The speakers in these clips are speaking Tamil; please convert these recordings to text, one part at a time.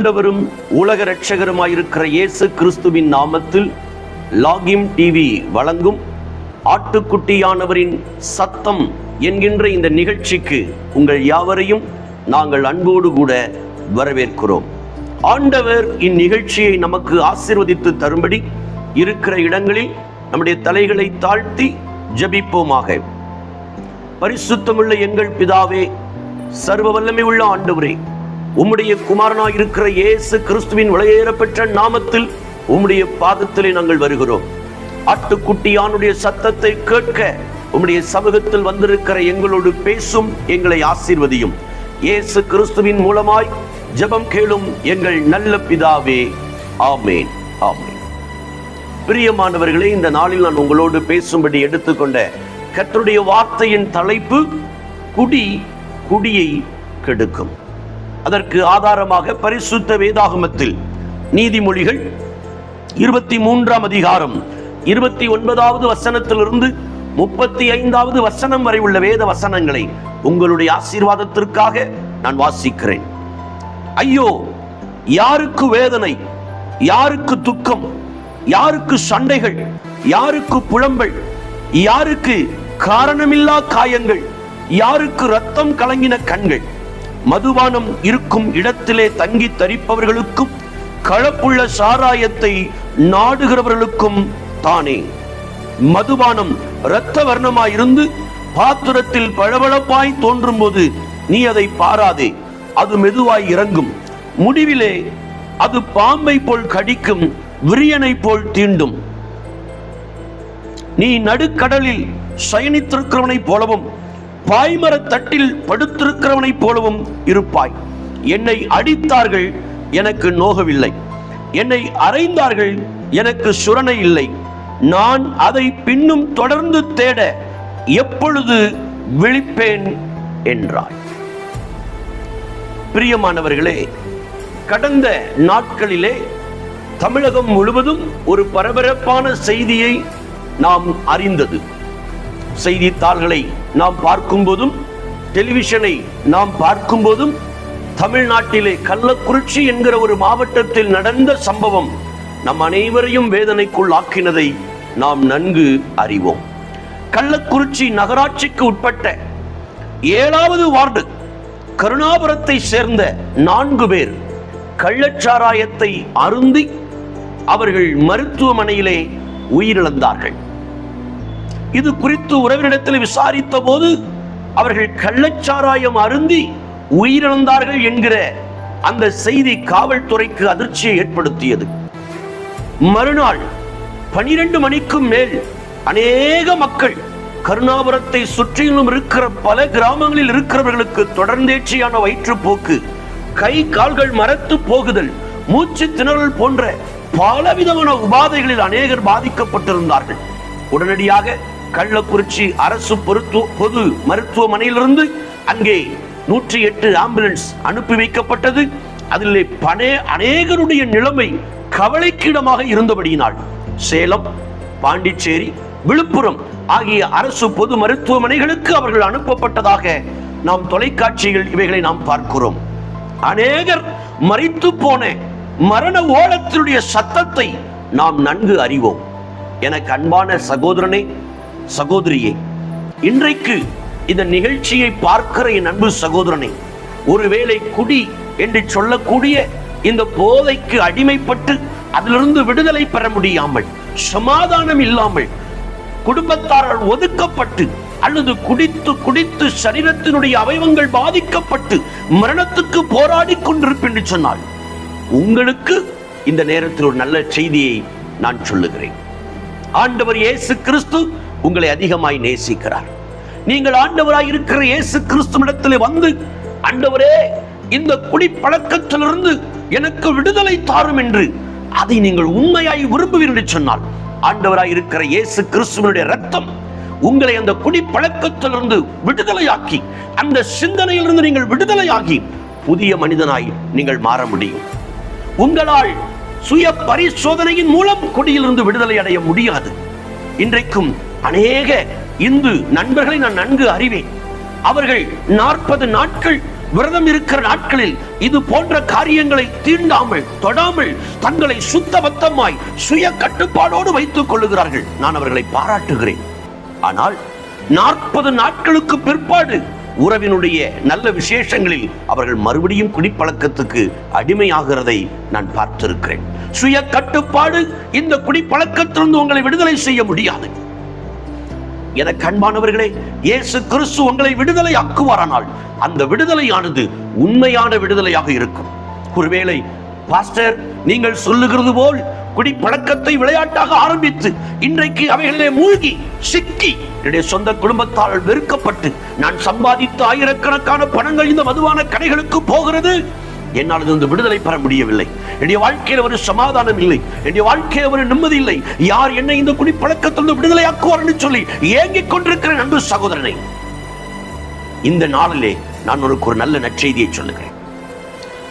ஆண்டவரும் உலக இரட்சகருமாயிருக்கிற இயேசு கிறிஸ்துவின் நாமத்தில் லாகிம் டிவி வழங்கும் ஆட்டுக்குட்டியானவரின் சத்தம் என்கின்ற இந்த நிகழ்ச்சிக்கு உங்கள் யாவரையும் நாங்கள் அன்போடு கூட வரவேற்கிறோம். ஆண்டவர் இந்நிகழ்ச்சியை நமக்கு ஆசீர்வதித்து தரும்படி இருக்கிற இடங்களில் நம்முடைய தலைகளை தாழ்த்தி ஜெபிப்போமாக. பரிசுத்தமுள்ள எங்கள் பிதாவே, சர்வ வல்லமை உள்ள ஆண்டவரே, உம்முடைய குமாரனாயிருக்கிற இயேசு கிறிஸ்துவின் விலையேறப்பெற்ற நாமத்தில் உம்முடைய பாதத்திலே நாங்கள் வருகிறோம். ஆட்டுக்குட்டியானுடைய சத்தத்தை கேட்க உம்முடைய சமூகத்தில் வந்திருக்கிற எங்களோடு பேசும், எங்களை ஆசீர்வதியும். இயேசு கிறிஸ்துவின் மூலமாய் ஜெபம் கேளும் எங்கள் நல்ல பிதாவே, ஆமேன், ஆமேன். பிரியமானவர்களே, இந்த நாளில் நான் உங்களோடு பேசும்படி எடுத்துக்கொண்ட கர்த்தருடைய வார்த்தையின் தலைப்பு குடி குடியை கெடுக்கும். அதற்கு ஆதாரமாக பரிசுத்த வேதாகமத்தில் நீதிமொழிகள் 23ஆம் அதிகாரம் 29வது வசனத்திலிருந்து 35வது வசனம் வரை உள்ள வேத வசனங்களை உங்களுடைய ஆசீர்வாதத்திற்காக நான் வாசிக்கிறேன். ஐயோ, யாருக்கு வேதனை, யாருக்கு துக்கம், யாருக்கு சண்டைகள், யாருக்கு புலம்பல், யாருக்கு காரணமில்லா காயங்கள், யாருக்கு இரத்தம் கலங்கின கண்கள். மதுபானம் இருக்கும் இடத்திலே தங்கி தரிப்பவர்களுக்கும் கலப்புள்ள சாராயத்தை நாடுகிறவர்களுக்கும் தானே. மதுபானம் இரத்த வர்ணமாயிருந்து பாத்திரத்தில் பளபளப்பாய் தோன்றும் போது நீ அதை பாராதே, அது மெதுவாய் இறங்கும். முடிவிலே அது பாம்பை போல் கடிக்கும், விரியனை போல் தீண்டும். நீ நடுக்கடலில் சயனித்திருக்கிறவனை போலவும் பாய்மர தட்டில் படுத்திருக்கிறவனை போலவும் இருப்பாய். என்னை அடித்தார்கள், எனக்கு நோகவில்லை. என்னை அறைந்தார்கள், எனக்கு சுரணை இல்லை. நான் அதை பின்னும் தொடர்ந்து தேட எப்பொழுது விழிப்பேன் என்றாய். பிரியமானவர்களே, கடந்த நாட்களிலே தமிழகம் முழுவதும் ஒரு பரபரப்பான செய்தியை நாம் அறிந்தது. செய்தித்தாள்களை நாம் பார்க்கும் போதும், டெலிவிஷனை நாம் பார்க்கும் போதும், தமிழ்நாட்டிலே கள்ளக்குறிச்சி என்கிற ஒரு மாவட்டத்தில் நடந்த சம்பவம் நம் அனைவரையும் வேதனைக்குள் ஆக்கினதை நாம் நன்கு அறிவோம். கள்ளக்குறிச்சி நகராட்சிக்கு உட்பட்ட 7வது வார்டு கருணாபுரத்தை சேர்ந்த 4 பேர் கள்ளச்சாராயத்தை அருந்தி அவர்கள் மருத்துவமனையிலே உயிரிழந்தார்கள். இது குறித்து உறவினரிடத்தில் விசாரித்த போது அவர்கள் கள்ளச்சாராயம் அருந்தி உயிரிழந்தார்கள் என்கிற அந்த செய்தி காவல்துறைக்கு அதிர்ச்சியை ஏற்படுத்தியது. மறுநாள் 12 மணிக்கும் மேல் அநேக மக்கள் கருணாபுரத்தை சுற்றிலும் இருக்கிற பல கிராமங்களில் இருக்கிறவர்களுக்கு தொடர்ந்தேர்ச்சியான வயிற்றுப்போக்கு, கை கால்கள் மரத்து போகுதல், மூச்சு திணறல் போன்ற பலவிதமான உபாதைகளில் அநேகர் பாதிக்கப்பட்டிருந்தார்கள். உடனடியாக கள்ளக்குறிச்சி அரசு பொது மருத்துவமனையிலிருந்து அங்கே 108 ஆம்புலன்ஸ் அனுப்பி வைக்கப்பட்டது. அதிலே அநேகருடைய நிலைமை கவலைக்கிடமாக இருந்தபடியினால் சேலம், பாண்டிச்சேரி, விழுப்புரம் ஆகிய அரசு பொது மருத்துவமனைகளுக்கு அவர்கள் அனுப்பப்பட்டதாக நாம் தொலைக்காட்சிகள் இவைகளை நாம் பார்க்கிறோம். அநேகர் மரித்து போன மரண ஓலத்தினுடைய சத்தத்தை நாம் நன்கு அறிவோம். எனக்கு அன்பான சகோதரனே, சகோதரியே, இன்றைக்கு இந்த நிகழ்ச்சியை பார்க்கிற என் அன்பு சகோதரனே, ஒருவேளை குடி என்று சொல்லக்கூடிய இந்த போதைக்கு அடிமைப்பட்டு அதிலிருந்து விடுதலை பெற முடியாமல், சமாதானம் இல்லாமல், குடும்பத்தாரால் ஒதுக்கப்பட்டு அல்லது குடித்து குடித்து சரீரத்தினுடைய அவயவங்கள் பாதிக்கப்பட்டு மரணத்துக்கு போராடி கொண்டிருப்பேன் என்று சொன்னால், உங்களுக்கு இந்த நேரத்தில் ஒரு நல்ல செய்தியை நான் சொல்லுகிறேன். ஆண்டவர் இயேசு கிறிஸ்து உங்களை அதிகமாய் நேசிக்கிறார். நீங்கள் ஆண்டவராய் இருக்கிற இயேசு கிறிஸ்துவிடத்தில் வந்து, ஆண்டவரே, இந்த குடிப்பழக்கத்திலிருந்து எனக்கு விடுதலை தாரும் என்று அதை நீங்கள் உண்மையாய் விரும்புவீர்கள் என்று சொன்னால், ஆண்டவராய் இருக்கிற இயேசு கிறிஸ்துவினுடைய இரத்தம் உங்களை அந்த குடிப்பழக்கத்திலிருந்து விடுதலையாக்கி, அந்த சிந்தனையிலிருந்து நீங்கள் விடுதலையாகி புதிய மனிதனாய் நீங்கள் மாற முடியும். உங்களால் சுய பரிசோதனையின் மூலம் குடியிலிருந்து விடுதலை அடைய முடியாது. இன்றைக்கும் அநேக இந்து நண்பர்களை நான் நன்கு அறிவேன். அவர்கள் 40 நாட்கள் விரதம் இருக்கிற நாட்களில் இது போன்ற காரியங்களை தீண்டாமல் தொடாமல் தங்களை சுத்தபத்தமாய் சுய கட்டுப்பாடோடு வைத்துக் கொள்ளுகிறார்கள். நான் அவர்களை பாராட்டுகிறேன். ஆனால் 40 நாட்களுக்கு பிற்பாடு உறவினுடைய நல்ல விசேஷங்களில் அவர்கள் மறுபடியும் குடிப்பழக்கத்துக்கு அடிமையாகிறதை நான் பார்த்திருக்கிறேன். சுய கட்டுப்பாடு இந்த குடிப்பழக்கத்திலிருந்து உங்களை விடுதலை செய்ய முடியாது. எனக்கு அன்பானவர்களே, இயேசு கிறிஸ்து உங்களை விடுதலை ஆக்குவாரானால் அந்த விடுதலையானது உண்மையான விடுதலையாக இருக்கும். ஒருவேளை பாஸ்டர் நீங்கள் சொல்லுகிறது போல் குடிப்பழக்கத்தை விளையாட்டாக ஆரம்பித்து இன்றைக்கு அவைகளிலே மூழ்கி சிக்கி என்னுடைய சொந்த குடும்பத்தால் வெறுக்கப்பட்டு நான் சம்பாதித்த ஆயிரக்கணக்கான பணங்கள் இந்த மதுவான கடைகளுக்கு போகிறது, என்னால் இருந்து விடுதலை பெற முடியவில்லை, என்னுடைய வாழ்க்கையில் ஒரு சமாதானம் இல்லை, என்னுடைய வாழ்க்கையில் ஒரு நிம்மதி இல்லை, யார் என்னை இந்த குடிப்பழக்கத்திலிருந்து விடுதலை ஆக்குவார் என்று சொல்லி ஏங்கிக் கொண்டிருக்கிற அன்பு சகோதரனை, இந்த நாளிலே நான் உனக்கு ஒரு நல்ல நற்செய்தியை சொல்லுகிறேன்.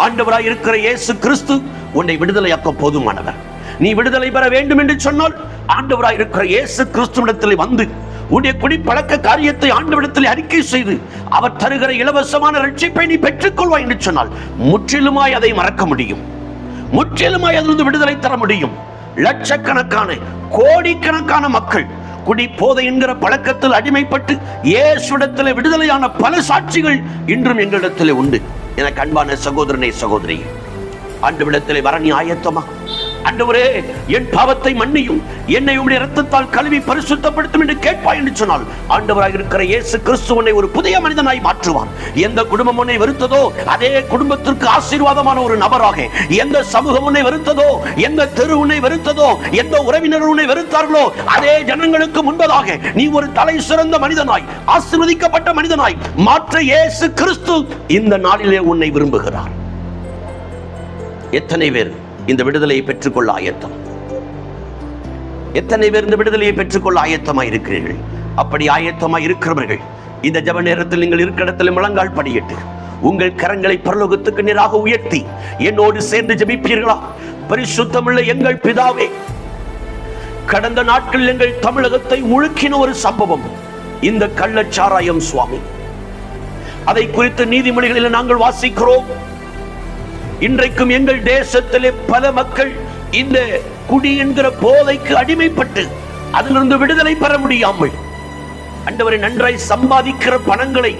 ஆண்டவராய் இருக்கிற இயேசு கிறிஸ்து உன்னை விடுதலையாக்க போதுமானவர். நீ விடுதலை பெற வேண்டும் என்று சொன்னால் ஆண்டவராய் இருக்கிற இயேசு கிறிஸ்துவிடத்தில் வந்து உன்னுடைய குடிப்பழக்க காரியத்தை ஆண்டவரிடத்தில் அறிக்கை செய்து அவர் தருகிற இலவசமான ரட்சிப்பை நீ பெற்றுக்கொள்வாய் என்று சொன்னால் முற்றிலுமாய் அதை மறக்க முடியும், முற்றிலுமாய் அதிலிருந்து விடுதலை தர முடியும். லட்சக்கணக்கான கோடிக்கணக்கான மக்கள் குடி போதை என்கிற பழக்கத்தில் அடிமைப்பட்டு இயேசுவிடத்தில் விடுதலையான பல சாட்சிகள் இன்றும் எங்களிடத்தில் உண்டு. எனக்கு அன்பான சகோதரனே சகோதரி, ஆண்டவரிடத்திலே வர நீ ஆயத்தமா? ஆண்டவரே, என் பாவத்தை மன்னியும், என்னை உம்முடைய இரத்தத்தால் கழுவி பரிசுத்தப்படுத்தும் என்று கேட்பாய் என்று சொன்னால் ஆண்டவராக இருக்கிற இயேசு கிறிஸ்து உன்னை ஒரு புதிய மனிதனாய் மாற்றுவார். எந்த குடும்பம் உன்னை வெறுத்ததோ அதே குடும்பத்திற்கு ஆசீர்வாதமான ஒரு நபராக, எந்த சமூகம் உன்னை வெறுத்ததோ, எந்த தெரு உன்னை வெறுத்ததோ, எந்த உறவினர் உன்னை வெறுத்தார்களோ அதே ஜனங்களுக்கு முன்பதாக நீ ஒரு தலை சிறந்த மனிதனாய் ஆசீர்வதிக்கப்பட்ட மனிதனாய் மாற்ற இயேசு கிறிஸ்து இந்த நாளிலே உன்னை விரும்புகிறார். எத்தனை பேர் இந்த விடுதலையை பெற்றுக்கொள்ள ஆயத்தம்? எத்தனை பேர் இந்த விடுதலையை பெற்றுக்கொள்ள ஆயத்தமாய் இருக்கிறீர்கள்? அப்படி ஆயத்தமாய் இருக்கிறவர்கள் இந்த ஜெப நேரத்தில் நீங்கள் இருக்கிற இடத்தில் முழங்கால் படியிட்டு உங்கள் கரங்களை பரலோகத்துக்கு நேராக உயர்த்தி என்னோடு சேர்ந்து ஜெபிப்பீர்களா? பரிசுத்தமுள்ள எங்கள் பிதாவே, கடந்த நாட்களில் எங்கள் தமிழகத்தை முழுக்கின ஒரு சம்பவம் இந்த கள்ளச்சாராயம் சுவாமி. அதை குறித்து நீதிமொழிகளில் நாங்கள் வாசிக்கிறோம். இன்றைக்கும் எங்கள் தேசத்திலே பல மக்கள் இந்த குடி என்கிற போதைக்கு அடிமைப்பட்டு அதிலிருந்து விடுதலை பெற முடியாமல் ஆண்டவரை நன்றாய் சம்பாதிக்கிற பணங்களை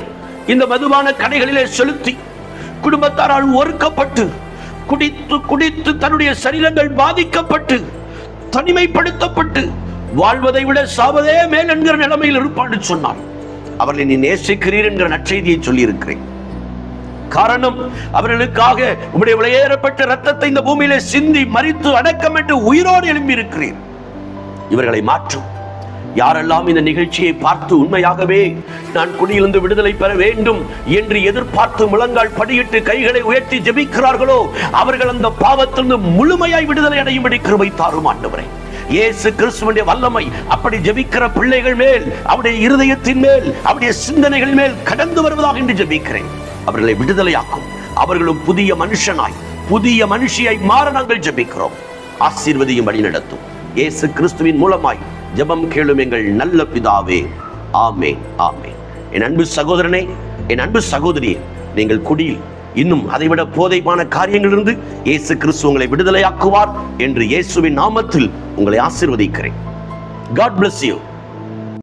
இந்த மதுபான கடைகளிலே செலுத்தி குடும்பத்தாரால் ஒறுக்கப்பட்டு குடித்து குடித்து தன்னுடைய சரீரங்கள் பாதிக்கப்பட்டு தனிமைப்படுத்தப்பட்டு வாழ்வதை விட சாவதே மேல் என்கிற நிலைமையில் இருப்பான்னு சொன்னார். அவர்களை நீ நேசிக்கிறீர் என்கிற நற்செய்தியை சொல்லி இருக்கிறேன். காரணம், அவர்களுக்காக உம்முடைய விலையேறப்பட்ட ரத்தத்தை இந்த பூமியிலே சிந்தி மரித்து அடக்கமிட்டு உயிரோடு எழும்பி இருக்கிறீர். இவர்களை மாற்றும். யாரெல்லாம் இந்த நிகழ்ச்சியை பார்த்து உண்மையாகவே நான் குடியிலிருந்து விடுதலை பெற வேண்டும் என்று எதிர்பார்த்து முழங்கால் படியிட்டு கைகளை உயர்த்தி ஜெபிக்கிறார்களோ அவர்கள் அந்த பாவத்திலிருந்து முழுமையாய் விடுதலை அடையும்படி கிருபை தாரும் ஆண்டவரே. இயேசு கிறிஸ்துவினுடைய வல்லமை அப்படி ஜெபிக்கிற பிள்ளைகள் மேல், அவருடைய இருதயத்தின் மேல், அவருடைய சிந்தனைகள் மேல் கடந்து வருவதாக என்று ஜெபிக்கிறேன். அவர்களை விடுதலையாக்கும். அவர்களும் புதிய மனுஷனாய் புதிய மனுஷியாய் மாற நாங்கள் ஜெபிக்கிறோம். ஆசீர்வதியும் வழி நடத்தும். இயேசு கிறிஸ்துவின் மூலமாய் ஜெபம் கேளும் எங்கள் நல்ல பிதாவே. ஆமென், ஆமென். என் அன்பு சகோதரனே, என் அன்பு சகோதரியே, நீங்கள் குடியில் இன்னும் அதைவிட போதைமான காரியங்களிலிருந்து இயேசு கிறிஸ்து உங்களை விடுதலையாக்குவார் என்று இயேசுவின் நாமத்தில் உங்களை ஆசீர்வதிக்கிறேன். God bless you.